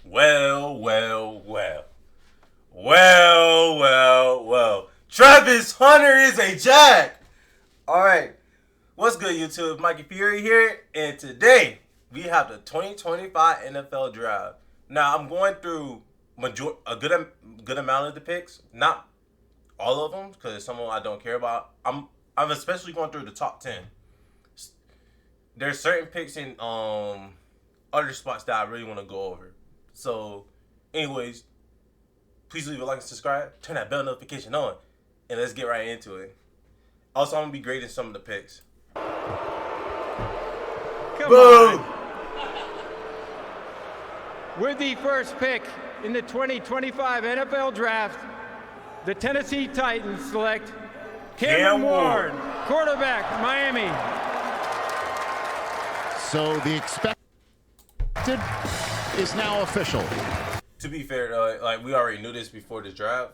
Well, well, well. Well, well, well. Travis Hunter is a jack. Alright. What's good, YouTube? MIKEYFURY here. And today, we have the 2025 NFL Draft. Now, I'm going through a good amount of the picks. Not all of them, because some of them I don't care about. I'm especially going through the top 10. There's certain picks in other spots that I really want to go over. So, anyways, please leave a like and subscribe. Turn that bell notification on. And let's get right into it. Also, I'm going to be grading some of the picks. Come Boom! on. With the first pick in the 2025 NFL Draft, the Tennessee Titans select Cam Ward, quarterback, Miami. So the expected is now official. To be fair, like we already knew this before the draft.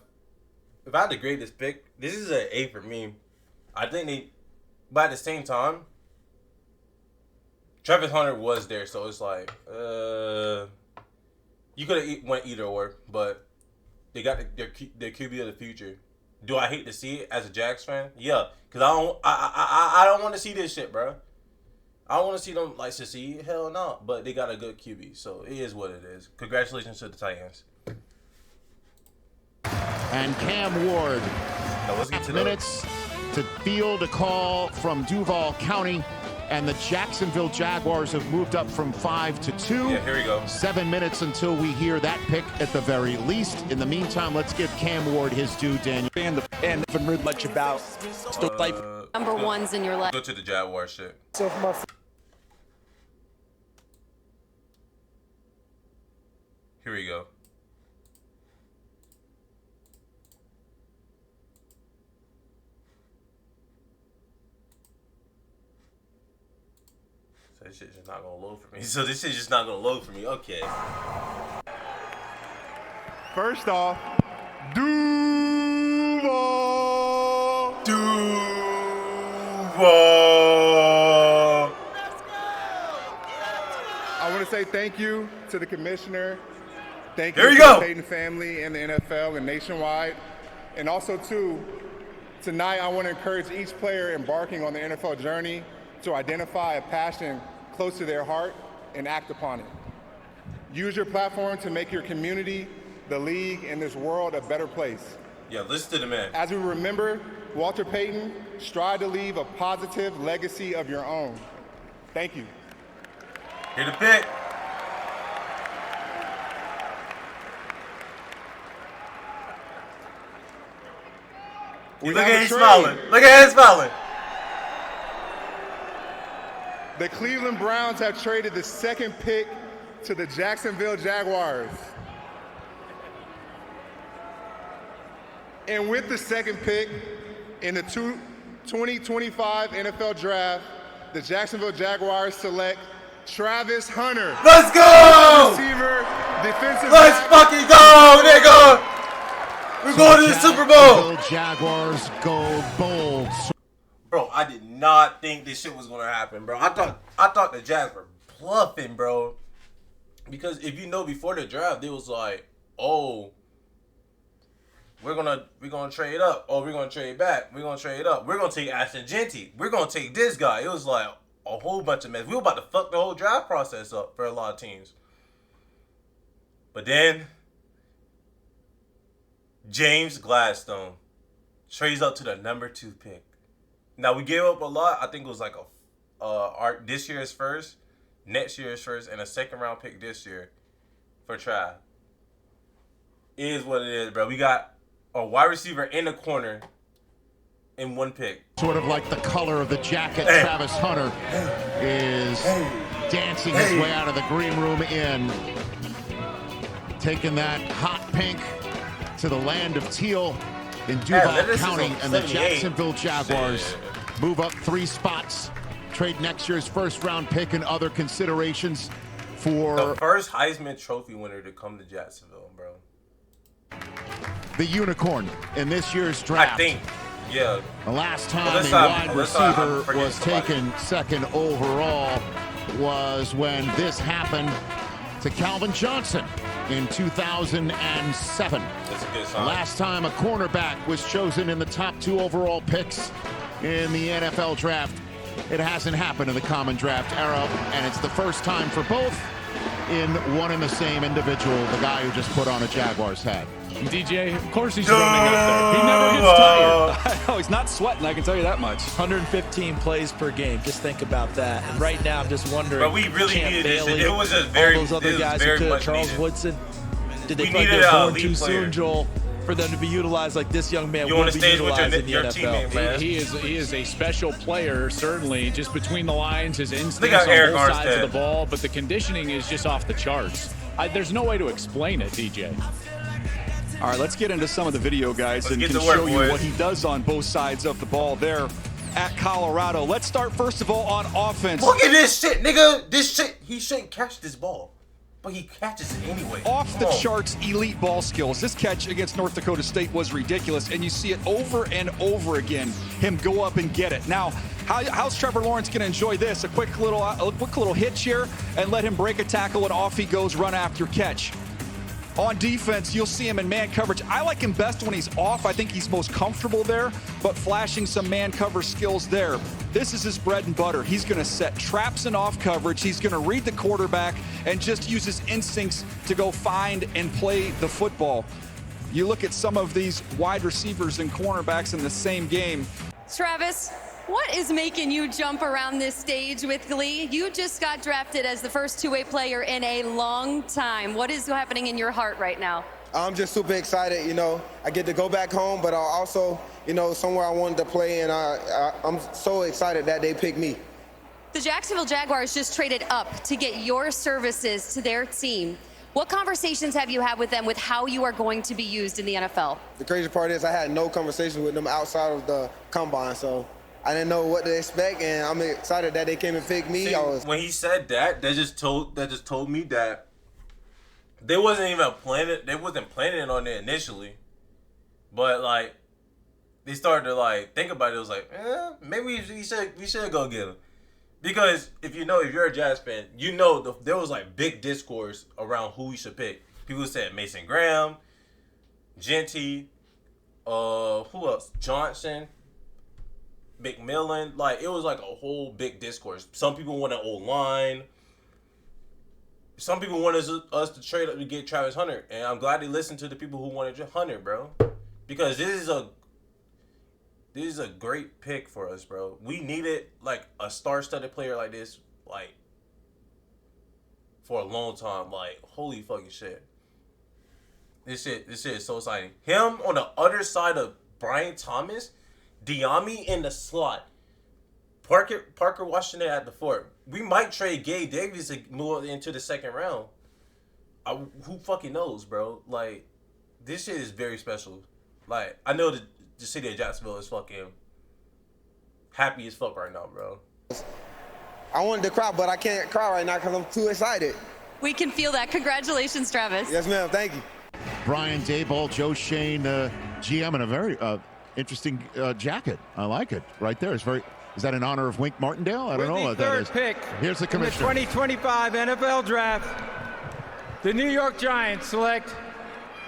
If I had to grade this pick, this is an A for me. I think but at the same time, Travis Hunter was there, so it's like, you could have went either or, but they got their QB of the future. Do I hate to see it as a Jags fan? Yeah, because I don't want to see this shit, bro. I don't want to see them like succeed. Hell no. But they got a good QB, so it is what it is. Congratulations to the Titans. And Cam Ward, Now let's get to minutes to field a call from Duval County, and the Jacksonville Jaguars have moved up from 5 to 2. Yeah, here we go. 7 minutes until we hear that pick at the very least. In the meantime, let's give Cam Ward his due, Daniel. And haven't heard much about still life. Number ones in your life. Go to the Jaguars shit. So for my Here we go. So this shit's just not gonna load for me. Okay. First off, Duval. I want to say thank you to the commissioner. Thank you Here we to go. the Peyton family and the NFL and nationwide. And also, too, tonight I want to encourage each player embarking on the NFL journey to identify a passion close to their heart and act upon it. Use your platform to make your community, the league, and this world a better place. Yeah, listen to the man. As we remember Walter Payton, strive to leave a positive legacy of your own. Thank you. Here to pick. We Look have at a him trade. smiling. Look at him smiling. The Cleveland Browns have traded the second pick to the Jacksonville Jaguars. And with the second pick in the 2025 NFL Draft, the Jacksonville Jaguars select Travis Hunter. Let's go! Receiver, defensive Let's back. fucking go, nigga! We're going to the Super Bowl! Jacksonville Jaguars go bold. Bro, I did not think this shit was gonna happen, bro. I thought the Jags were bluffing, bro. Because if you know, before the draft, it was like, oh, we're gonna trade up. Oh, we're gonna trade back. We're gonna trade up. We're gonna take Ashton Genty. We're gonna take this guy. It was like a whole bunch of mess. We were about to fuck the whole draft process up for a lot of teams. But then James Gladstone trades up to the number 2 pick. Now, we gave up a lot. I think it was like this year's first, next year's first, and a second round pick this year for Trav. It is what it is, bro. We got a wide receiver in the corner in 1 pick. Sort of like the color of the jacket. Travis Hunter is dancing his way out of the green room in. Taking that hot pink to the land of teal in Duval County, and the Jacksonville Jaguars move up 3 spots, trade next year's first round pick and other considerations for The first Heisman Trophy winner to come to Jacksonville, bro. the unicorn in this year's draft. I think. Yeah. The last time Unless a I'm- wide unless I'm receiver forgetting was somebody. taken second overall was when this happened to Calvin Johnson in 2007. That's a good sign. Last time a cornerback was chosen in the top 2 overall picks in the NFL draft. It hasn't happened in the common draft era, and it's the first time for both in one and the same individual, the guy who just put on a Jaguars hat. DJ, of course he's running up there. He never gets tired. I know, he's not sweating, I can tell you that much. 115 plays per game. Just think about that. And right now, I'm just wondering. But we really Champ needed this. Bailey, It was just very, all those other guys who could. Charles needed. Woodson. Did they We play needed their a born lead too player. soon, Joel, for them to be utilized like this young man You will on the be stage with utilized in the your NFL? teammate, man. He is a special player, certainly, just between the lines, his Look instincts at on Eric both sides Armstead. of the ball, but the conditioning is just off the charts. There's no way to explain it, DJ. All right, let's get into some of the video, guys, Let's and get can to work, show you boys. what he does on both sides of the ball there at Colorado. Let's start, first of all, on offense. Look at this shit, nigga. This shit, he shouldn't catch this ball, but he catches it anyway. Off the Come on. charts elite ball skills. This catch against North Dakota State was ridiculous, and you see it over and over again, him go up and get it. Now, how's Trevor Lawrence going to enjoy this? A quick little hitch here, and let him break a tackle, and off he goes, run after catch. On defense, you'll see him in man coverage. I like him best when he's off. I think he's most comfortable there, but flashing some man cover skills there. This is his bread and butter. He's going to set traps and off coverage. He's going to read the quarterback and just use his instincts to go find and play the football. You look at some of these wide receivers and cornerbacks in the same game. Travis, what is making you jump around this stage with glee? You just got drafted as the first two-way player in a long time. What is happening in your heart right now? I'm just super excited. You know, I get to go back home, but also, you know, somewhere I wanted to play, and I'm so excited that they picked me. The Jacksonville Jaguars just traded up to get your services to their team. What conversations have you had with them with how you are going to be used in the NFL? The crazy part is I had no conversation with them outside of the combine, so I didn't know what to expect, and I'm excited that they came and picked me. See, when he said that just told me that they wasn't planning on it initially, but like they started to like think about it. It was like, maybe we should go get him, because if you're a Jazz fan, you know there was like big discourse around who we should pick. People said Mason Graham, Genty, who else? Johnson, McMillan. Like, it was like a whole big discourse. Some people wanted O-line. Some people wanted us to trade up to get Travis Hunter, and I'm glad they listened to the people who wanted Hunter, bro, because this is a great pick for us, bro. We needed like a star-studded player like this, like, for a long time. Like, holy fucking shit. This shit is so exciting. Him on the other side of Brian Thomas, Diami in the slot, Parker Washington at the fort. We might trade Gabe Davis to move into the second round. Who fucking knows, bro? Like, this shit is very special. Like, I know the city of Jacksonville is fucking happy as fuck right now, bro. I wanted to cry, but I can't cry right now because I'm too excited. We can feel that. Congratulations, Travis. Yes, ma'am. Thank you. Brian Daboll, Joe Shane, GM, in a very interesting jacket. I like it right there. It's very. Is that in honor of Wink Martindale? I don't know what that is. Third pick. Here's the commissioner. In the 2025 NFL Draft, the New York Giants select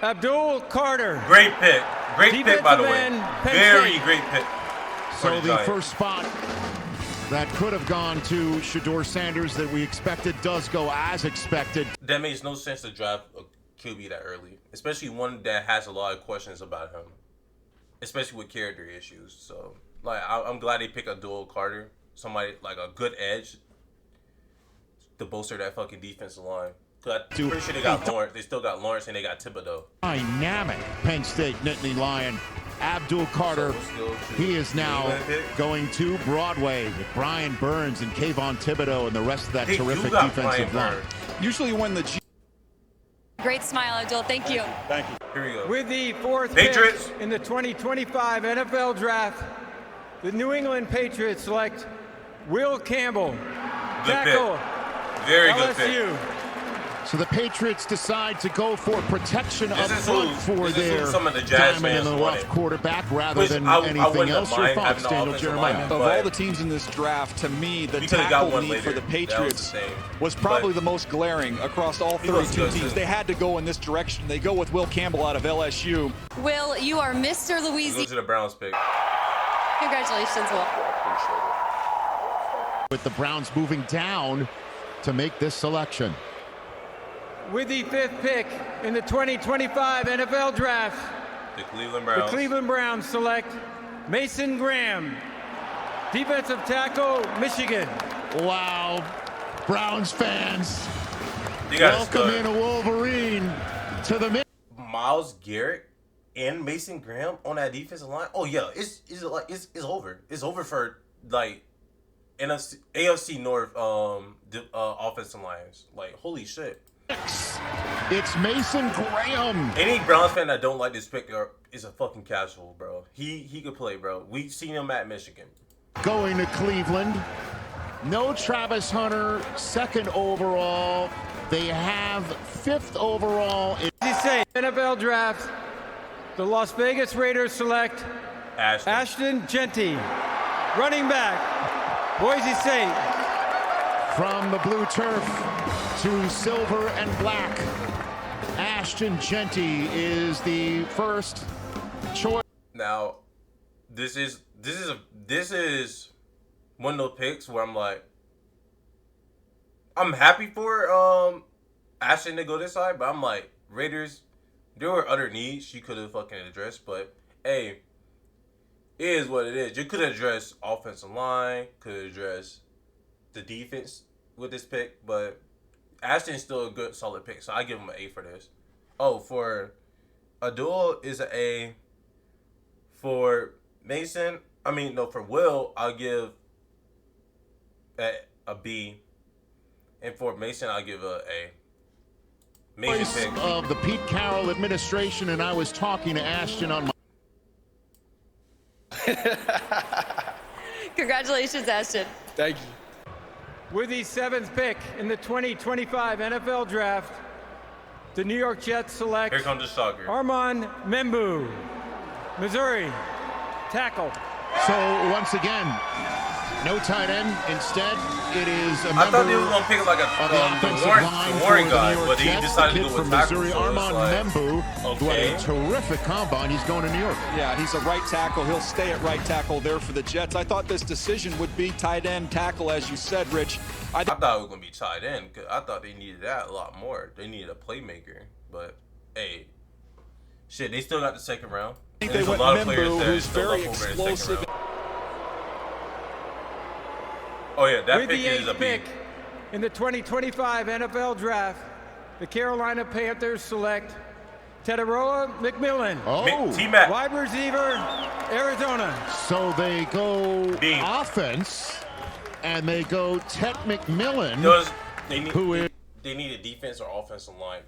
Abdul Carter. Great pick. Great pick, by the way. Very great pick. So the first spot that could have gone to Shedeur Sanders that we expected does go as expected. That makes no sense to draft a QB that early, especially one that has a lot of questions about him, especially with character issues. So, like, I'm glad they picked Abdul Carter, somebody like a good edge to bolster that fucking defensive line. Cause I'm pretty sure they got Lawrence. They still got Lawrence and they got Thibodeau. Dynamic Penn State Nittany Lion, Abdul Carter. He is now going to Broadway with Brian Burns and Kayvon Thibodeau and the rest of that terrific defensive line. Usually when the Great smile, Abdul. Thank you. Thank you. Here we go. With the fourth Patriots. pick in the 2025 NFL Draft, the New England Patriots select Will Campbell, Good tackle, pick. Very good pick. LSU. So the Patriots decide to go for protection up front for their some of the Jazz diamond in the rough quarterback rather than anything else. Your thoughts, Daniel Jeremiah? Of all the teams in this draft, to me, the tackle need for the Patriots was probably the most glaring across all 32 teams. They had to go in this direction. They go with Will Campbell out of LSU. Will, you are Mr. Louisiana. Go to the Browns pick. Congratulations, Will. With the Browns moving down to make this selection. With the 5th pick in the 2025 NFL Draft, the Cleveland Browns select Mason Graham, defensive tackle, Michigan. Wow, Browns fans, welcome in a Wolverine to the Myles Garrett and Mason Graham on that defensive line. Oh yeah, it's over. It's over for like AFC North offensive lines. Like holy shit. It's Mason Graham. Any Browns fan that don't like this pick is a fucking casual, bro. He could play, bro. We've seen him at Michigan. Going to Cleveland. No Travis Hunter, 2nd overall. They have 5th overall. NFL Draft. The Las Vegas Raiders select Ashton Jeanty, running back, Boise State. From the blue turf to silver and black, Ashton Jeanty is the first choice. Now, this is one of those picks where I'm like, I'm happy for Ashton to go this side, but I'm like, Raiders, there were other needs you could have fucking addressed, but hey, it is what it is. You could address offensive line, could address the defense with this pick, but Ashton's still a good, solid pick, so I give him an A for this. Oh, for Abdul is an A. For Mason, for Will, I'll give a B. And for Mason, I'll give a A. Major pick. Of the Pete Carroll administration, and I was talking to Ashton on my... Congratulations, Ashton. Thank you. With the 7th pick in the 2025 NFL Draft, the New York Jets select Here comes the shocker. Armand Membu, Missouri, tackle. So once again, no tight end. Instead, it is a I thought they were going to pick like the Warren guy, but he decided to go with tackle. Missouri, Armand Membu, who had a terrific combine. He's going to New York. Yeah, he's a right tackle. He'll stay at right tackle there for the Jets. I thought this decision would be tight end tackle, as you said, Rich. I thought it was going to be tight end, because I thought they needed that a lot more. They needed a playmaker, but hey, shit, they still got the 2nd round. I think they went Membu, who's very explosive. Oh yeah, that with pick the 8th is a B. pick in the 2025 NFL Draft, the Carolina Panthers select Teteroa McMillan, T-Mac, wide receiver, Arizona. So they go offense, and they go Ted McMillan. They need a defense or offensive line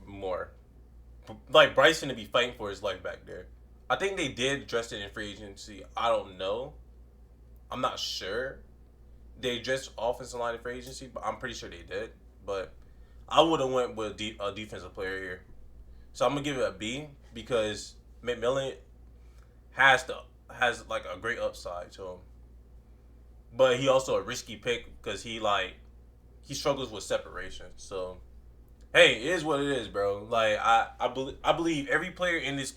more. Like Bryson to be fighting for his life back there. I think they did address it in free agency. I don't know. I'm not sure. They addressed offensive line in free agency, but I'm pretty sure they did. But I would have went with a defensive player here. So I'm gonna give it a B because McMillan has like a great upside to him. But he also a risky pick because he struggles with separation. So hey, it is what it is, bro. Like I believe every player in this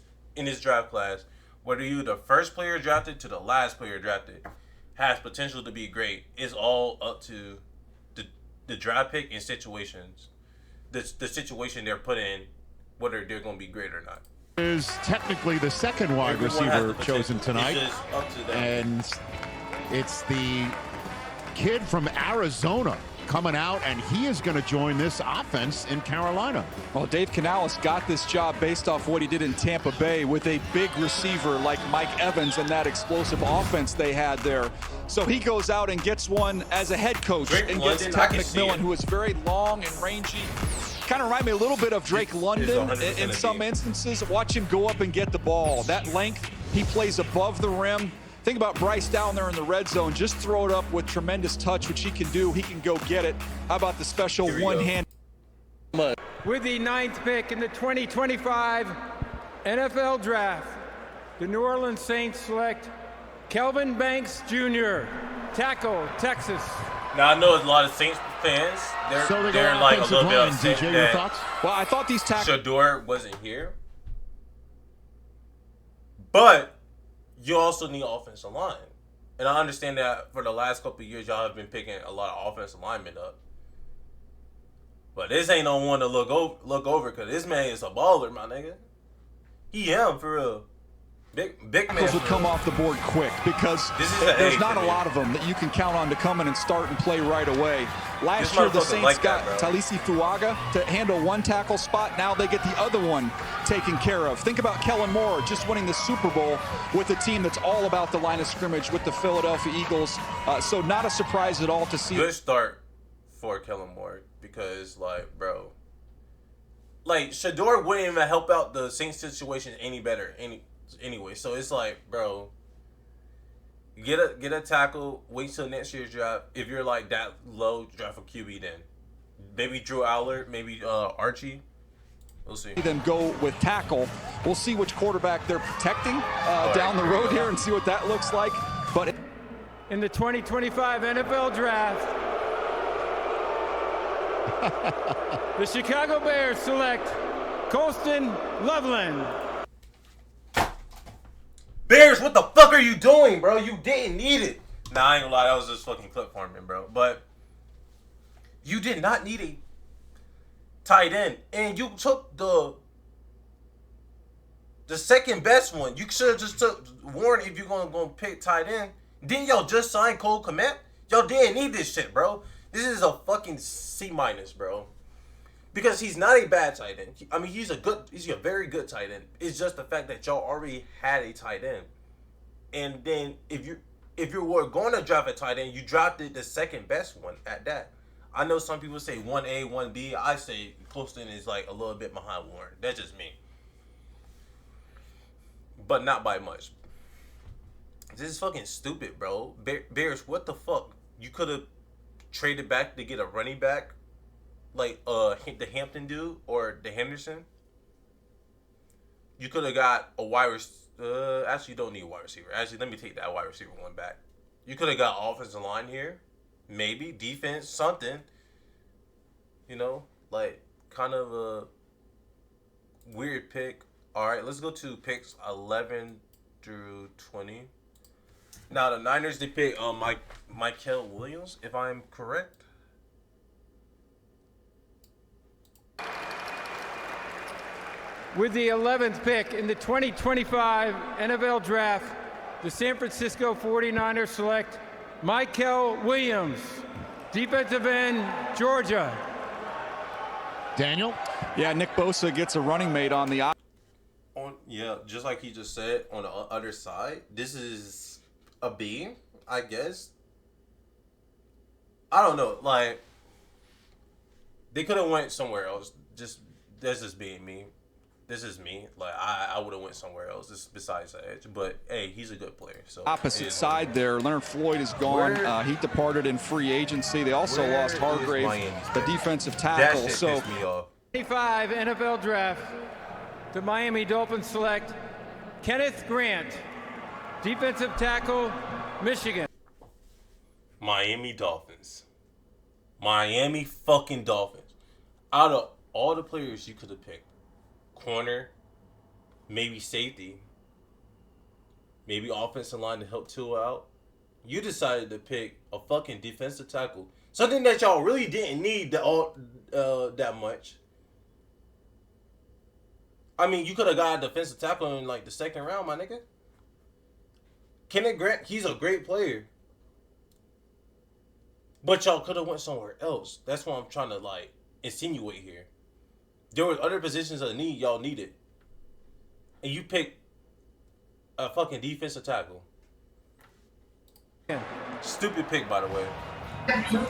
draft class, whether you're the first player drafted to the last player drafted, has potential to be great. It's all up to the draft pick and situations. The situation they're put in, whether they're going to be great or not. Is technically the 2nd wide receiver chosen tonight. It's just up to them. And it's the kid from Arizona coming out, and he is going to join this offense in Carolina. Well, Dave Canales got this job based off what he did in Tampa Bay with a big receiver like Mike Evans and that explosive offense they had there. So he goes out and gets one as a head coach and gets Ted McMillan, who is very long and rangy. Kind of remind me a little bit of Drake London in some instances. Watch him go up and get the ball. That length, he plays above the rim. Think about Bryce down there in the red zone. Just throw it up with tremendous touch, which he can do. He can go get it. How about the special one-hand? With the 9th pick in the 2025 NFL Draft, the New Orleans Saints select Kelvin Banks Jr., tackle, Texas. Now, I know a lot of Saints fans, they're like a little bit upset DJ, your that thoughts? Well, I thought these tackles. Shador wasn't here. But you also need offensive line. And I understand that for the last couple of years, y'all have been picking a lot of offensive linemen up. But this ain't no one to look over because this man is a baller, my nigga. He him, for real. Big man. Tackles would come off the board quick because there's not a lot of them that you can count on to come in and start and play right away. Last year, the Saints got Talisi Fuaga to handle one tackle spot. Now they get the other one taken care of. Think about Kellen Moore just winning the Super Bowl with a team that's all about the line of scrimmage with the Philadelphia Eagles. So not a surprise at all to see. Good start for Kellen Moore because, like, bro, like, Shador wouldn't even help out the Saints situation any better anyway. So it's like, bro, get a tackle, wait till next year's draft. If you're like that low, draft a QB then. Maybe Drew Aller, maybe Archie. We'll see. Then go with tackle. We'll see which quarterback they're protecting down the road here and see what that looks like. But in the 2025 NFL Draft, the Chicago Bears select Colston Loveland. Bears, what the fuck are you doing, bro? You didn't need it. Nah, I ain't gonna lie, that was just fucking clip farming, bro. But you did not need a tight end, and you took the second best one. You should have just took Warren if you're gonna pick tight end. Didn't y'all just sign Cole Kmet? Y'all didn't need this shit, bro. This is a fucking C-, bro. Because he's not a bad tight end. I mean, he's a very good tight end. It's just the fact that y'all already had a tight end. And then if you were going to draft a tight end, you drafted the second best one at that. I know some people say 1A, 1B. I say Colston is like a little bit behind Warren. That's just me. But not by much. This is fucking stupid, bro. Bears, what the fuck? You could have traded back to get a running back, like the Hampton dude or the Henderson. You could have got a wide receiver. Actually, you don't need a wide receiver. Actually, let me take that wide receiver one back. You could have got offensive line here, maybe defense, something. You know, like kind of a weird pick. All right, let's go to picks 11 through 20. Now the Niners, they pick Michael Williams, if I'm correct. With the 11th pick in the 2025 NFL Draft, the San Francisco 49ers select Michael Williams, defensive end, Georgia. Daniel? Yeah, Nick Bosa gets a running mate on the Yeah, just like he just said, on the other side, this is a B, I guess. I don't know, like, they could have went somewhere else. That's just being me. This is me. Like, I would have went somewhere else. This besides the edge. But hey, he's a good player. So opposite side there. Leonard Floyd is gone. He departed in free agency. They also lost Hargrave, the defensive tackle. That shit pissed me off. 25 NFL Draft. The Miami Dolphins select Kenneth Grant, defensive tackle, Michigan. Miami Dolphins. Miami fucking Dolphins. Out of all the players you could have picked, corner, maybe safety, maybe offensive line to help Tua out, you decided to pick a fucking defensive tackle. Something that y'all really didn't need that much. I mean, you could have got a defensive tackle in like the second round, my nigga. Kenneth Grant, he's a great player. But y'all could have went somewhere else. That's what I'm trying to like insinuate here. There were other positions of need y'all needed. And you picked a fucking defensive tackle. Stupid pick, by the way.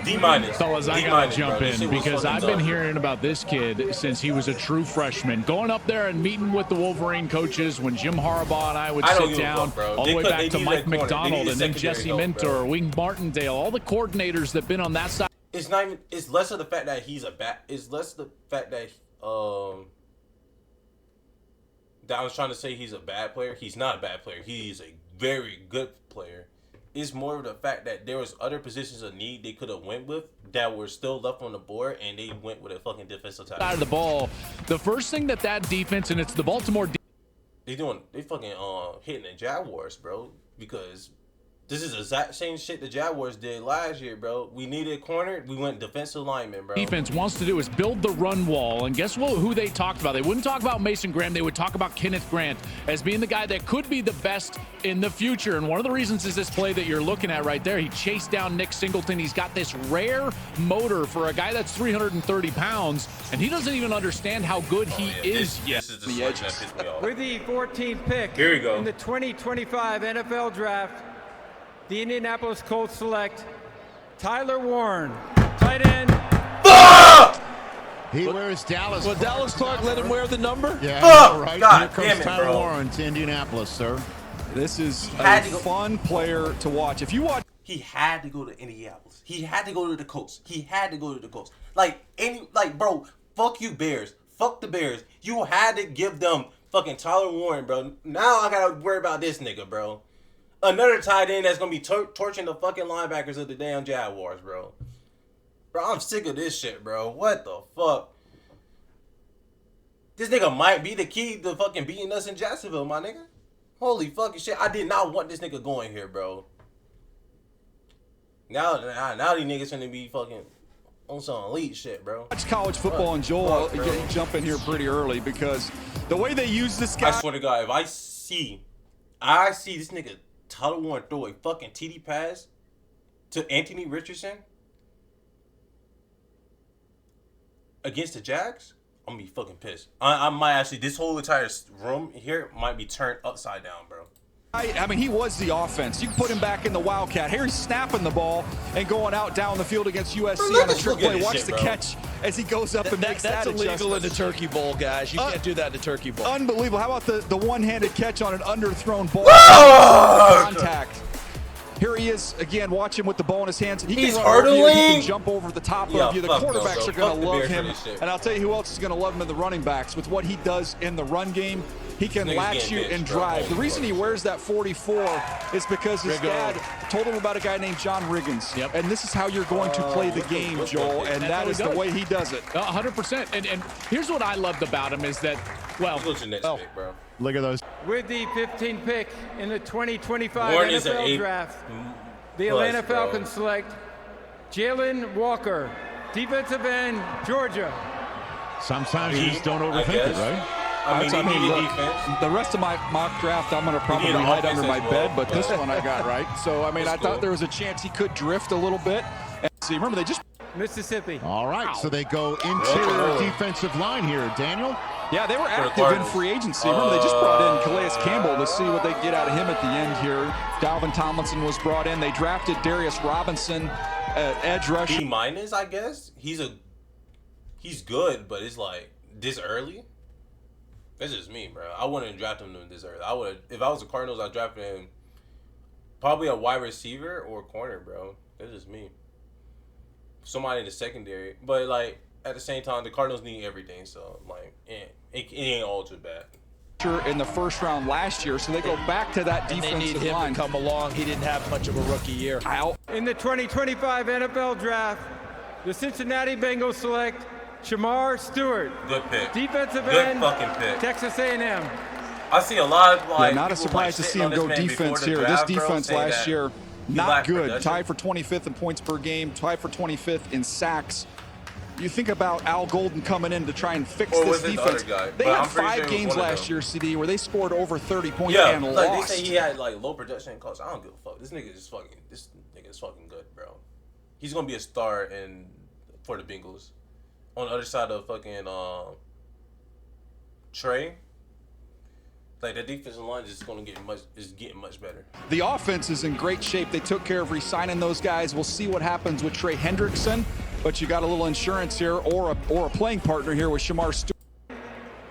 D-. Fellas, I gotta jump bro. in because I've been hearing about this kid since he was a true freshman. Going up there and meeting with the Wolverine coaches when Jim Harbaugh and I would sit down, all the way back to Mike McDonald and then Jesse Mentor, Wing Martindale, all the coordinators that have been on that side. it's not even. It's less of the fact that he's a bad. It's less the fact that that I was trying to say he's a bad player. He's not a bad player. He's a very good player. It's more of the fact that there was other positions of need they could have went with that were still left on the board, and they went with a fucking defensive tackle. Out of the ball, the first thing that defense, and it's the Baltimore. They fucking hitting the Jaguars, bro, because this is the exact same shit the Jaguars did last year, bro. We needed a corner. We went defensive lineman, bro. Defense wants to do is build the run wall. And guess what? Who they talked about? They wouldn't talk about Mason Graham. They would talk about Kenneth Grant as being the guy that could be the best in the future. And one of the reasons is this play that you're looking at right there. He chased down Nick Singleton. He's got this rare motor for a guy that's 330 pounds, and he doesn't even understand how good he is yet. This is the edge that pissed me off. With the 14th pick Here we go. in the 2025 NFL Draft, the Indianapolis Colts select Tyler Warren, tight end. He wears Dallas. Well, Dallas Clark let him wear the number? Yeah, right. God Here damn comes it, Tyler bro. Warren to Indianapolis, sir. This is had a to go- fun player to watch. If you watch, He had to go to Indianapolis. He had to go to the Colts. He had to go to the Colts. Bro, fuck you, Bears. Fuck the Bears. You had to give them fucking Tyler Warren, bro. Now I gotta worry about this nigga, bro. Another tight end that's gonna be torching the fucking linebackers of the damn Jaguars, bro. Bro, I'm sick of this shit, bro. What the fuck? This nigga might be the key to fucking beating us in Jacksonville, my nigga. Holy fucking shit. I did not want this nigga going here, bro. Now these niggas gonna be fucking on some elite shit, bro. watch college football, and Joel, you jump in here pretty early because the way they use this guy. I swear to God, if I see this nigga Tyler Warren throw a fucking TD pass to Anthony Richardson against the Jags, I'm gonna be fucking pissed. I might actually, this whole entire room here might be turned upside down, bro. I mean, he was the offense. You can put him back in the Wildcat. Harry's snapping the ball and going out down the field against USC on a trick play. Watch the catch as he goes up and makes that adjustment. That's illegal in the Turkey Bowl, guys. You can't do that in the Turkey Bowl. Unbelievable. How about the one-handed catch on an underthrown ball? Contact. Here he is again. Watch him with the ball in his hands. He's run over you. He hurdling. can jump over the top of you. The fuck quarterbacks no, are going fuck to the love Bears for him. this shit. And I'll tell you who else is going to love him in the running backs with what he does in the run game. He can Niggas latch getting you bitched, and bro. drive. The reason he wears that 44 is because his dad told him about a guy named John Riggins. Yep. And this is how you're going to play the game, Joel. And that is the way he does it. 100%. And here's what I loved about him is that, well, Go to the next pick, bro. Look at those. With the 15th pick in the 2025 Warren is an NFL A++, Draft, the bro. Atlanta Falcons select Jalen Walker, defensive end, Georgia. Sometimes you just don't overthink it, right? I mean, he needed look, defense. the rest of my mock draft, I'm going to probably needed hide offense under my as well, bed, but this one I got right. So, I mean, I That's thought cool. there was a chance he could drift a little bit. And see, remember, they just Mississippi. All right, so they go interior defensive line here. Daniel? Yeah, they were the active in Cardinals. free agency. Remember, they just brought in Calais Campbell to see what they get out of him at the end here. Dalvin Tomlinson was brought in. They drafted Darius Robinson, edge rusher. B-, I guess. He's good, but it's like this early. That's just me, bro. I wouldn't draft him this early. I would, if I was the Cardinals, I'd draft him probably a wide receiver or a corner, bro. That's just me. Somebody in the secondary, but like at the same time, the Cardinals need everything, so like, it ain't all too bad. In the first round last year, so they go back to that And they need defensive him line. to come along. He didn't have much of a rookie year. Out. In the 2025 NFL Draft, the Cincinnati Bengals select Shamar Stewart, Good pick. defensive Good end, fucking pick. Texas A&M. I see a lot of like. Not a people, surprise to like, see shitting him on go this man defense before the here. draft, This bro, defense saying last that year, he not lacked good. production. Tied for 25th in points per game, tied for 25th in sacks. You think about Al Golden coming in to try and fix Or this was it the defense. other guy? They But had I'm pretty 5 sure it was games one of last them. year, CD, where they scored over 30 points Yeah, and like lost. they say he had like low production cost. I don't give a fuck. This nigga is fucking good, bro. He's gonna be a star for the Bengals. On the other side of fucking Trey, like the defensive line is getting much better. The offense is in great shape. They took care of re-signing those guys. We'll see what happens with Trey Hendrickson, but you got a little insurance here or a playing partner here with Shamar Stewart.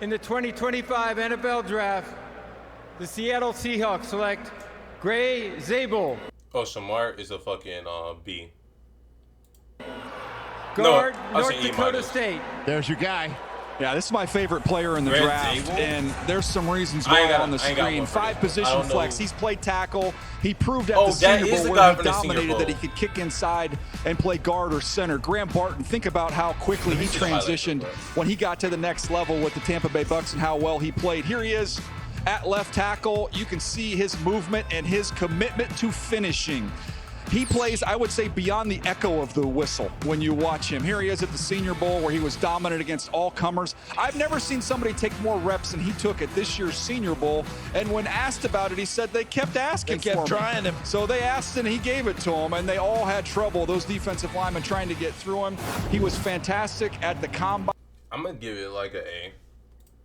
In the 2025 NFL Draft, the Seattle Seahawks select Gray Zabel. Oh, Shamar is a fucking B. Guard, I'll North say E Dakota minus. State. There's your guy. Yeah, this is my favorite player in the Red draft, Table? and there's some reasons I ain't why got- on the I ain't got screen. one for 5 this. I position don't know. flex. He's played tackle. He proved at Oh, the that Senior is Bowl the where guy he from the Senior dominated that he Bowl. could kick inside and play guard or center. Graham Barton, think about how quickly he see the highlights real transitioned quick. when he got to the next level with the Tampa Bay Bucks and how well he played. Here he is at left tackle. You can see his movement and his commitment to finishing. He plays, I would say, beyond the echo of the whistle when you watch him. Here he is at the Senior Bowl where he was dominant against all comers. I've never seen somebody take more reps than he took at this year's Senior Bowl. And when asked about it, he said they kept asking They kept for trying him. So they asked and he gave it to them, and they all had trouble, those defensive linemen, trying to get through him. He was fantastic at the combine. I'm gonna give it like an A.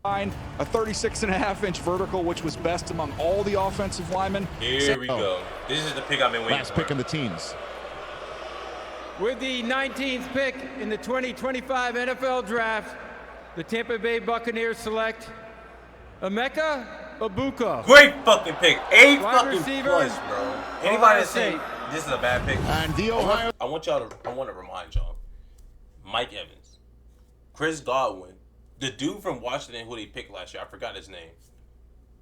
A 36.5-inch vertical, which was best among all the offensive linemen. Here we go. This is the pick I've been waiting Last for. pick in the teens. With the 19th pick in the 2025 NFL Draft, the Tampa Bay Buccaneers select Emeka Egbuka. Great fucking pick. A Wide fucking receiver, plus, bro. Anybody Ohio that say State. this is a bad pick? And the Ohio. I want to remind y'all. Mike Evans, Chris Godwin, the dude from Washington who they picked last year, I forgot his name,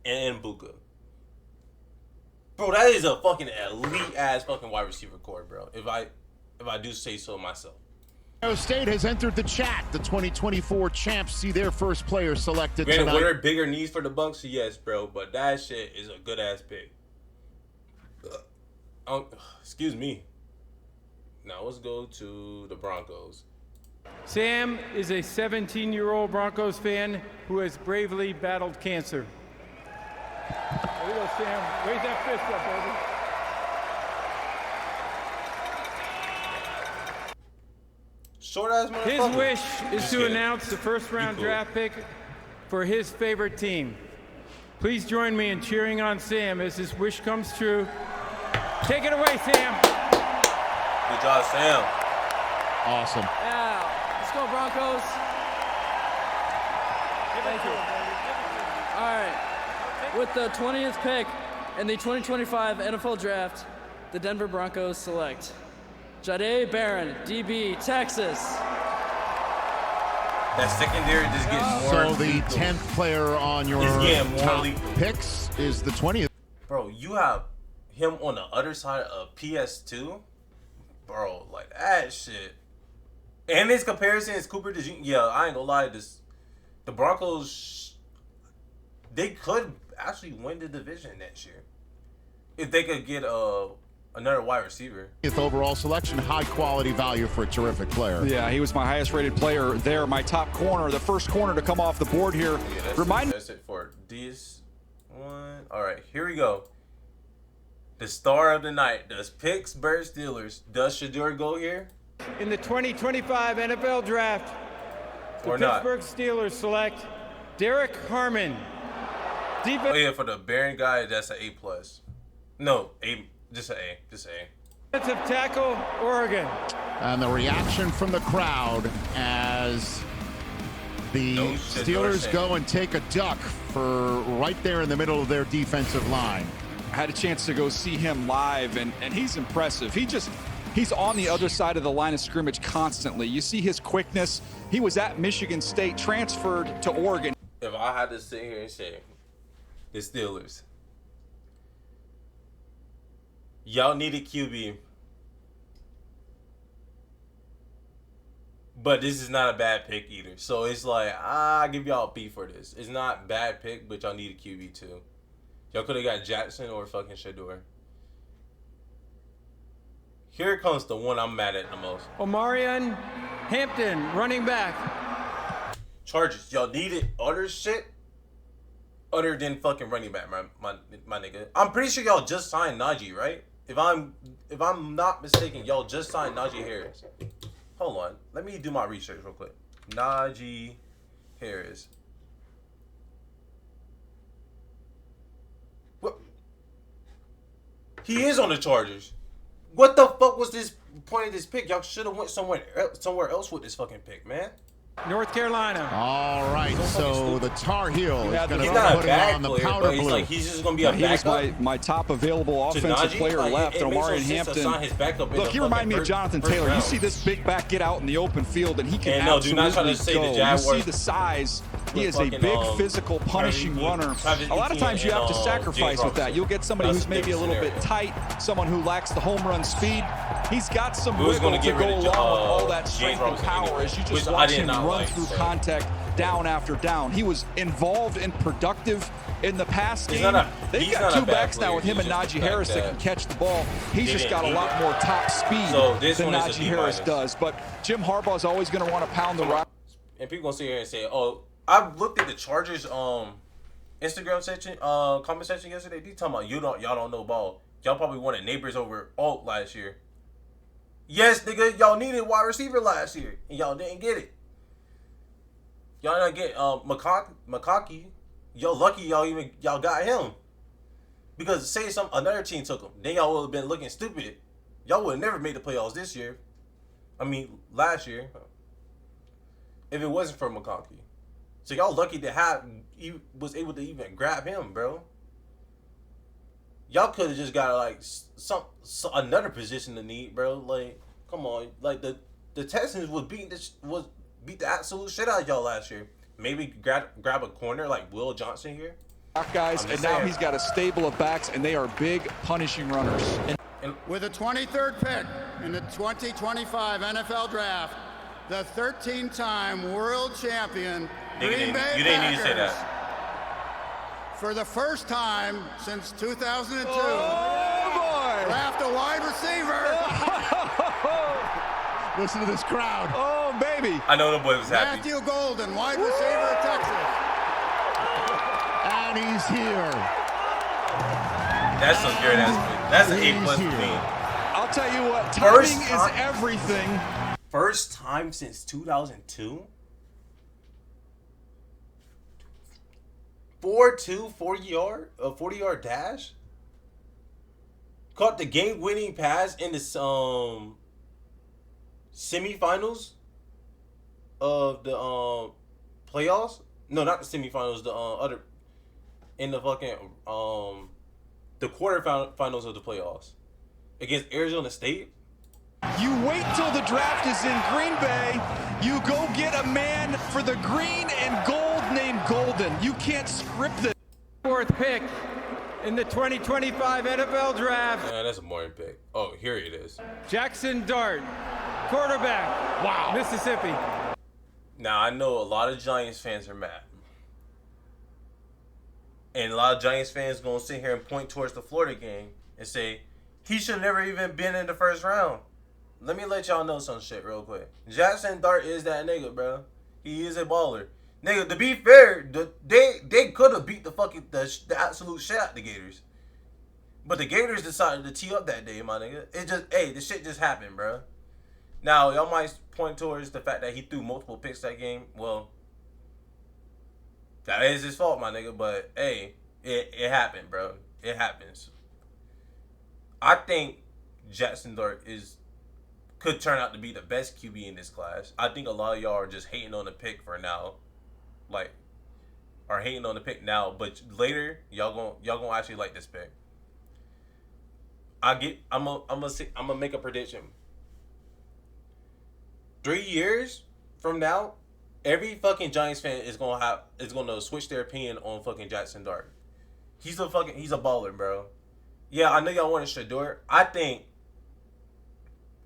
and Mbuka. Bro, that is a fucking elite ass fucking wide receiver core, bro. If I do say so myself. Ohio State has entered the chat. The 2024 champs see their first player selected Granted, tonight. were there bigger needs for the Bucks? Yes, bro. But that shit is a good ass pick. Excuse me. Now let's go to the Broncos. Sam is a 17-year-old Broncos fan who has bravely battled cancer. There you go, Sam. Raise that fist up, baby. Short ass His motherfucker. wish is Just to kidding. announce the first-round Be cool. draft pick for his favorite team. Please join me in cheering on Sam as his wish comes true. Take it away, Sam. Good job, Sam. Awesome. Yeah, let's go Broncos. Thank you. All right, with the 20th pick in the 2025 NFL Draft, the Denver Broncos select Jahdae Barron, DB, Texas. That secondary just gets more So the lethal. 10th player on your It's getting more top lethal. picks is the 20th. Bro, you have him on the other side of PS2? Bro, like that shit. And his comparison is Cooper DeJean. Yeah, I ain't gonna lie. The Broncos, they could actually win the division next year if they could get another wide receiver. 20th overall selection, high quality value for a terrific player. Yeah, he was my highest rated player there, my top corner, the first corner to come off the board here. Yeah, that's it for this one. All right, here we go. The star of the night. Does Pittsburgh Steelers, does Shedeur go here? In the 2025 NFL Draft, the Or not? Pittsburgh Steelers select Derek Harmon. Oh Defensive yeah, for the Baron guy, that's an A+. No, just an A. Just an A. tackle, Oregon. And the reaction from the crowd as the No shit, Steelers no go and take a duck for right there in the middle of their defensive line. I had a chance to go see him live, and he's impressive. He's on the other side of the line of scrimmage constantly. You see his quickness. He was at Michigan State, transferred to Oregon. If I had to sit here and say, the Steelers, y'all need a QB, but this is not a bad pick either. So it's like, I give y'all a B for this. It's not bad pick, but y'all need a QB too. Y'all could have got Jackson or fucking Shedeur. Here comes the one I'm mad at the most. Omarion Hampton, running back. Chargers, y'all needed other shit other than fucking running back, my nigga. I'm pretty sure y'all just signed Najee, right? If I'm not mistaken, y'all just signed Najee Harris. Hold on, let me do my research real quick. Najee Harris. What? He is on the Chargers. What the fuck was this point of this pick? Y'all should have went somewhere else with this fucking pick, man. North Carolina. All right, so the Tar Heel is going to He's not a put him bad on the player, powder but blue. like he's just going to be a He was backup. my top available offensive Najee? player Like, left, it and makes no Omari sense to Hampton. sign his backup in Look, the he reminded me of fucking Jonathan first Taylor. You round. see this big back get out in the open field, and he can And no, do not try to absolutely say the go. You Jaguars see the size. He is a fucking, big, physical, punishing runner. A lot of times you have to sacrifice with that. You'll get somebody who's maybe a little bit tight, someone who lacks the home run speed. He's got some wiggle to go along with all that strength and power as you just watch him run through contact down after down. He was involved and productive in the pass game. They've got two backs now with him and Najee Harris that can catch the ball. He's just got a lot more top speed than Najee Harris does. But Jim Harbaugh is always going to want to pound the rock. And people gonna sit here and say, "Oh, I looked at the Chargers Instagram section, comment section yesterday. They talking about y'all don't know ball. Y'all probably wanted Neighbors over Alt last year. Yes, nigga, y'all needed wide receiver last year, and y'all didn't get it. Y'all didn't get McConkey. Y'all lucky y'all got him. Because say another team took him, then y'all would have been looking stupid. Y'all would have never made the playoffs this year. I mean, last year. If it wasn't for McConkey. So y'all lucky to was able to even grab him, bro. Y'all could have just got like another position to need, bro. Like, come on. Like the Texans would beat the absolute shit out of y'all last year. Maybe grab a corner like Will Johnson here. Guys, and now he's got a stable of backs, and they are big punishing runners. With the 23rd pick in the 2025 NFL Draft, the 13-time world champion Green Bay you didn't need to say Packers, that. for the first time since 2002, draft a wide receiver. Listen to this crowd. Oh, baby. I know the boy was happy. Matthew Golden, wide receiver of Texas. And he's here. That's some good ass. That's an A+ for me. I'll tell you what, timing is everything. First time since 2002. 4-2, 40-yard dash. Caught the game-winning pass in the semifinals of the playoffs. No, not the semifinals. The other in the fucking the quarterfinals of the playoffs against Arizona State. You wait till the draft is in Green Bay. You go get a man for the green and gold named Golden. You can't script this. Fourth pick in the 2025 NFL Draft. Yeah, that's a boring pick. Oh, here it is. Jackson Dart, quarterback. Wow. Mississippi. Now, I know a lot of Giants fans are mad. And a lot of Giants fans going to sit here and point towards the Florida game and say, he should have never even been in the first round. Let me let y'all know some shit real quick. Jackson Dart is that nigga, bro. He is a baller. Nigga, to be fair, they could have beat the absolute shit out the Gators. But the Gators decided to tee up that day, my nigga. The shit just happened, bro. Now, y'all might point towards the fact that he threw multiple picks that game. Well, that is his fault, my nigga. But, hey, it happened, bro. It happens. I think Jackson Dart could turn out to be the best QB in this class. I think a lot of y'all are just hating on the pick for now. Like, are hating on the pick now, but later y'all gonna actually like this pick. I'm gonna make a prediction. 3 years from now, every fucking Giants fan is gonna switch their opinion on fucking Jackson Dart. He's a baller, bro. Yeah, I know y'all wanted Shador. I think,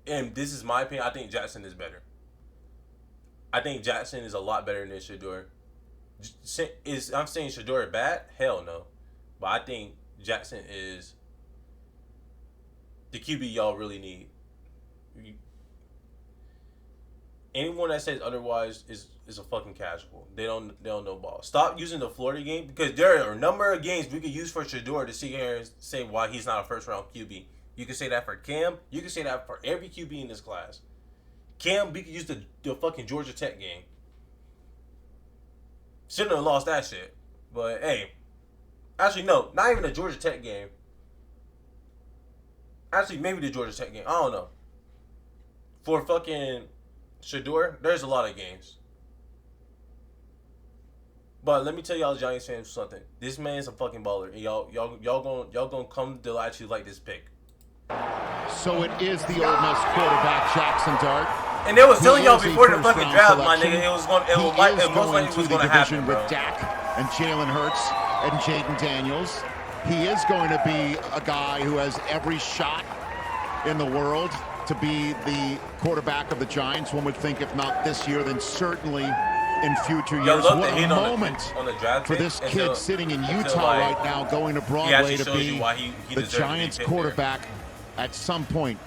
and this is my opinion, I think Jackson is better. I think Jackson is a lot better than Shador. I'm saying Shador bad? Hell no. But I think Jackson is the QB y'all really need. Anyone that says otherwise is a fucking casual. They don't know ball. Stop using the Florida game, because there are a number of games we could use for Shador to sit here and say why he's not a first round QB. You can say that for Cam. You can say that for every QB in this class. Cam, we could use the fucking Georgia Tech game. Shouldn't have lost that shit. But, hey. Actually, no. Not even the Georgia Tech game. Actually, maybe the Georgia Tech game. I don't know. For fucking Shador, there's a lot of games. But let me tell y'all Giants fans something. This man's a fucking baller, and y'all gonna come to actually like this pick. So it is the Ole Miss quarterback Jackson Dart. And they was telling y'all before the fucking draft, my nigga, it most likely was gonna happen, bro. With Dak and Jalen Hurts and Jaden Daniels. He is going to be a guy who has every shot in the world to be the quarterback of the Giants. One would think, if not this year, then certainly in future years. What a moment on the draft for this kid sitting in Utah right now, going to Broadway to be the Giants quarterback at some point.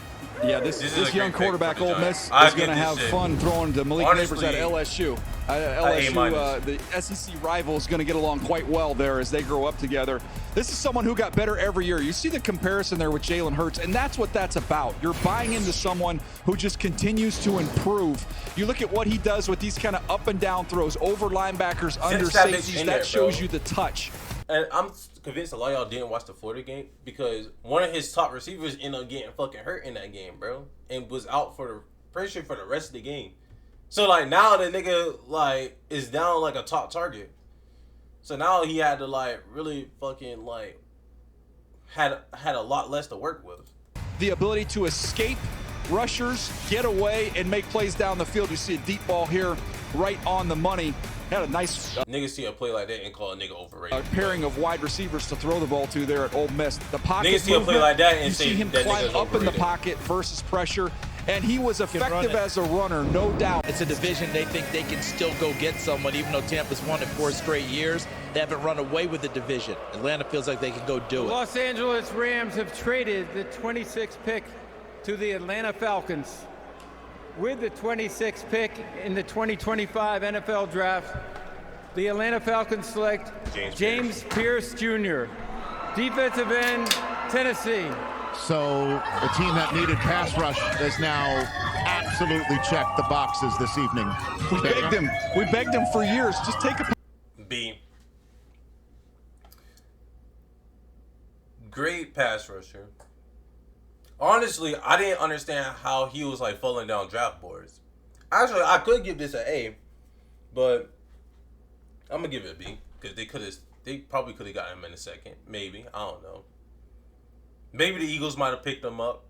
Yeah, this young quarterback, Ole Miss, is going to have fun throwing to Malik Neighbors at LSU. The SEC rival is going to get along quite well there as they grow up together. This is someone who got better every year. You see the comparison there with Jalen Hurts, and that's what that's about. You're buying into someone who just continues to improve. You look at what he does with these kind of up and down throws, over linebackers, under safeties. That shows you the touch. And I'm convinced a lot of y'all didn't watch the Florida game because one of his top receivers ended up getting fucking hurt in that game, bro, and was out for the pressure for the rest of the game. So like now the nigga like is down like a top target. So now he had to like really fucking like had a lot less to work with. The ability to escape rushers, get away, and make plays down the field. You see a deep ball here, right on the money. Had a nice niggas see a play like that and call a nigga overrated. Pairing of wide receivers to throw the ball to there at Ole Miss. The pocket niggas see a play like that and you see him climb up in the pocket versus pressure, and he was effective as a runner, no doubt. It's a division they think they can still go get someone, even though Tampa's won it 4 straight years. They haven't run away with the division. Atlanta feels like they can go do it. The Los Angeles Rams have traded the 26th pick to the Atlanta Falcons. With the 26th pick in the 2025 NFL Draft, the Atlanta Falcons select James Pierce Jr., defensive end, Tennessee. So the team that needed pass rush has now absolutely checked the boxes this evening. We begged him for years. Just take a B. Great pass rusher. Honestly, I didn't understand how he was like falling down draft boards. Actually, I could give this an A, but I'm gonna give it a B because they probably could have gotten him in a second, maybe. I don't know. Maybe the Eagles might have picked him up,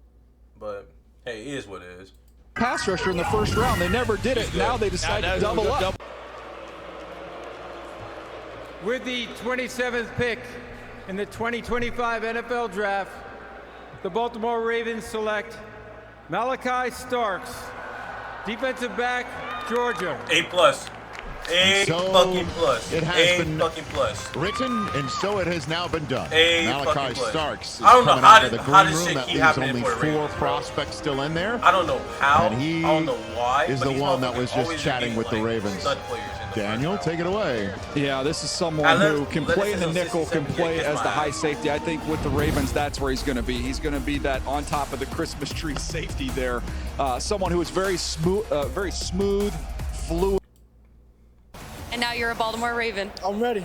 but hey, it is what it is. Pass rusher in the first round. They never did it. Now they decide to double up. With the 27th pick in the 2025 NFL Draft, the Baltimore Ravens select Malachi Starks, defensive back, Georgia. A+. Fucking plus. It has been fucking plus. Written, and so it has now been done. Malachi Starks is I don't know coming how out of the green room. That leaves only 4 prospects still in there. I don't know how. And he I don't know why. is the one that was just chatting with the Ravens. Daniel, take it away. Yeah, this is someone who can play in the nickel, can play as the high safety. I think with the Ravens, that's where he's going to be. He's going to be that on top of the Christmas tree safety there. Someone who is very smooth, fluid. And now you're a Baltimore Raven. I'm ready.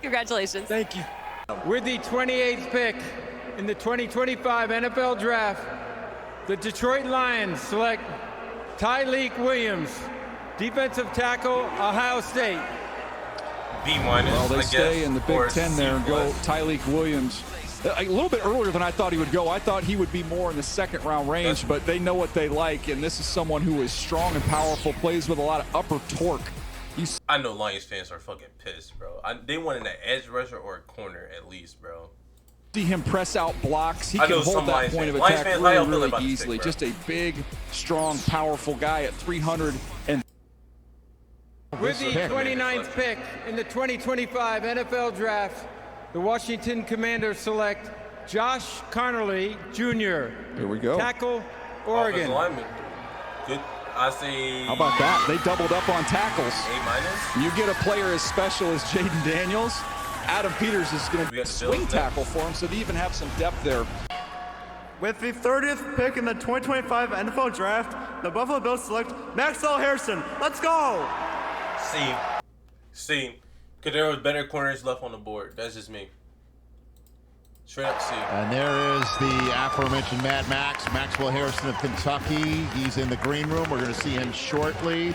Congratulations. Thank you. With the 28th pick in the 2025 NFL Draft, the Detroit Lions select Tyleik Williams, defensive tackle, Ohio State. B-. Well, they stay in the Big Ten there and go Tyleik Williams. A little bit earlier than I thought he would go. I thought he would be more in the second round range, but they know what they like, and this is someone who is strong and powerful, plays with a lot of upper torque. I know Lions fans are fucking pissed, bro. They wanted an edge rusher or a corner at least, bro. See him press out blocks. He can hold that point of attack really easily. Just a big, strong, powerful guy at 300. And with the 29th pick in the 2025 NFL Draft, the Washington Commanders select Josh Connerly Jr. Here we go. Tackle, Oregon. Good. I say. How about that? They doubled up on tackles. A-. You get a player as special as Jaden Daniels. Adam Peters is going to swing tackle for him, so they even have some depth there. With the 30th pick in the 2025 NFL Draft, the Buffalo Bills select Maxwell Harrison. Let's go! See, because there was better corners left on the board. That's just me. Straight up C. And there is the aforementioned Mad Max, Maxwell Harrison of Kentucky. He's in the green room. We're going to see him shortly.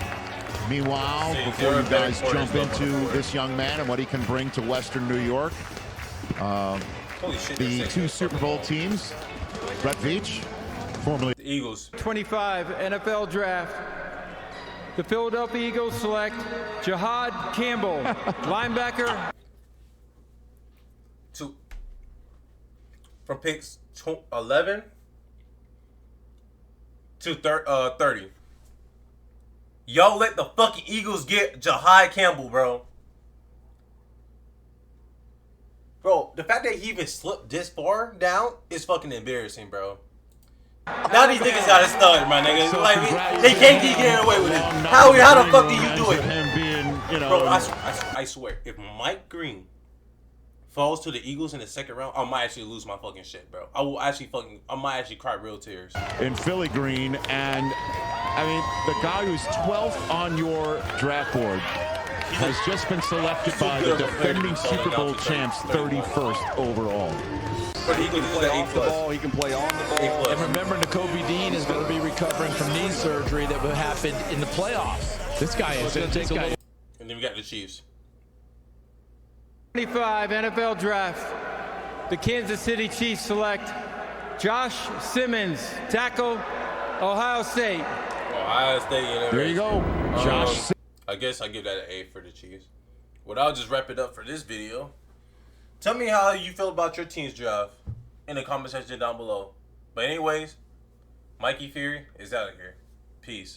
Meanwhile, before you guys jump into this young man and what he can bring to Western New York, the two Super Bowl teams, Brett Veach, formerly the Eagles. 25 NFL Draft. The Philadelphia Eagles select Jihad Campbell, linebacker. From picks 11 to 30. Y'all let the fucking Eagles get Jihad Campbell, bro. Bro, the fact that he even slipped this far down is fucking embarrassing, bro. Now these niggas got a stud, my niggas. So Like, they can't keep getting away with it. How the fuck do you do it? Him being, you know, Bro, I swear, if Mike Green falls to the Eagles in the second round, I might actually lose my fucking shit, bro. I might actually cry real tears. in Philly green, and I mean, the guy who's 12th on your draft board has just been selected by the defending Super Bowl champs 31st overall. But he can play off the ball, he can play on the ball. And remember, Nakobe Dean is going to be recovering from knee surgery that happened in the playoffs. This guy is going to take a little. And then we got the Chiefs. 25 NFL Draft. The Kansas City Chiefs select Josh Simmons, tackle, Ohio State. Ohio State. There you go, Josh. I guess I give that an A for the Chiefs. Well, I'll just wrap it up for this video. Tell me how you feel about your team's draft in the comment section down below. But anyways, Mikey Fury is out of here. Peace.